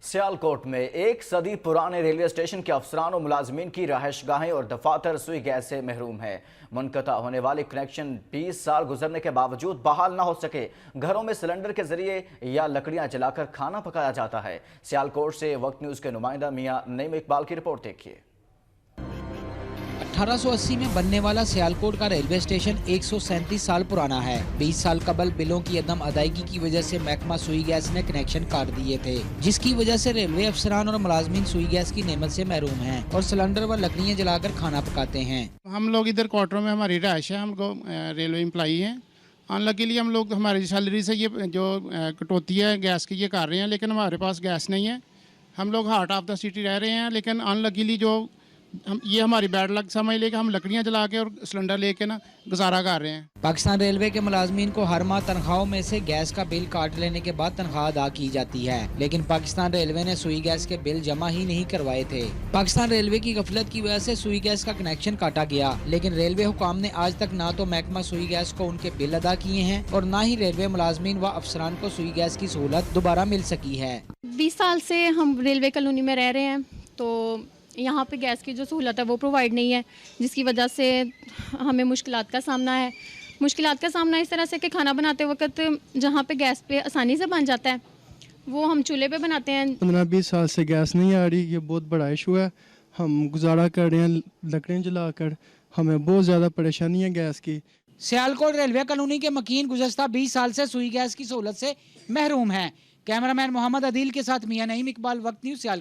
सियालकोट में एक सदी पुराने रेलवे स्टेशन के अफसरान और मुलाजमीन की रहायशगाहें और दफातर सुई गैस से महरूम है। मुनक़ता होने वाले कनेक्शन 20 साल गुजरने के बावजूद बहाल न हो सके। घरों में सिलेंडर के जरिए या लकड़ियां जलाकर खाना पकाया जाता है। सियालकोट से वक्त न्यूज़ के नुमाइंदा मियां नईम इकबाल की रिपोर्ट देखिए। 1880 में बनने वाला सियालकोट का रेलवे स्टेशन 137 साल पुराना है। 20 साल कबल बिलों की अदम अदायगी की वजह से महकमा सुई गैस ने कनेक्शन काट दिए थे, जिसकी वजह से रेलवे अफसरान और मुलाजमीन सुई गैस की नेमत से महरूम हैं और सिलेंडर व लकड़ियां जलाकर खाना पकाते हैं। हम लोग इधर क्वार्टरों में हमारी रहायश है, हम लोग रेलवे एम्प्लॉई हैं। अनलकीली हम लोग हमारी सैलरी से ये जो कटौती है गैस की ये कर रहे हैं, लेकिन हमारे पास गैस नहीं है। हम लोग हार्ट ऑफ द सिटी रह रहे हैं, लेकिन अनलकीली जो ये हमारी बैड लक समझ ले कि हम लकड़ियां जला के और सिलेंडर लेके ना गुजारा कर रहे हैं। पाकिस्तान रेलवे के मुलाजमीन को हर माह तनख्वाहों में से गैस का बिल काट लेने के बाद तनख्वाह अदा की जाती है, लेकिन पाकिस्तान रेलवे ने सुई गैस के बिल जमा ही नहीं करवाए थे। पाकिस्तान रेलवे की गफलत की वजह से सुई गैस का कनेक्शन काटा गया, लेकिन रेलवे हुकाम ने आज तक ना तो महकमा सुई गैस को उनके बिल अदा किए हैं और ना ही रेलवे मुलाजमीन व अफसरान को सुई गैस की सहूलत दोबारा मिल सकी है। 20 साल से हम रेलवे कॉलोनी में रह रहे हैं, तो यहाँ पे गैस की जो सहूलत है वो प्रोवाइड नहीं है, जिसकी वजह से हमें मुश्किलात का सामना है। मुश्किलात का सामना इस तरह से कि खाना बनाते वक्त जहाँ पे गैस पे आसानी से बन जाता है वो हम चूल्हे पे बनाते हैं। 15-20 साल से गैस नहीं आ रही, ये बहुत बड़ा इशू है। हम गुजारा कर रहे हैं लकड़ियाँ जलाकर, हमें बहुत ज़्यादा परेशानी है गैस की। सियालकोट रेलवे कॉलोनी के मकीन गुज़श्ता 20 साल से सुई गैस की सहूलत से महरूम है। कैमरामैन मोहम्मद अदील के साथ मियां नईम इकबाल, वक्त न्यूज़, सियालकोट।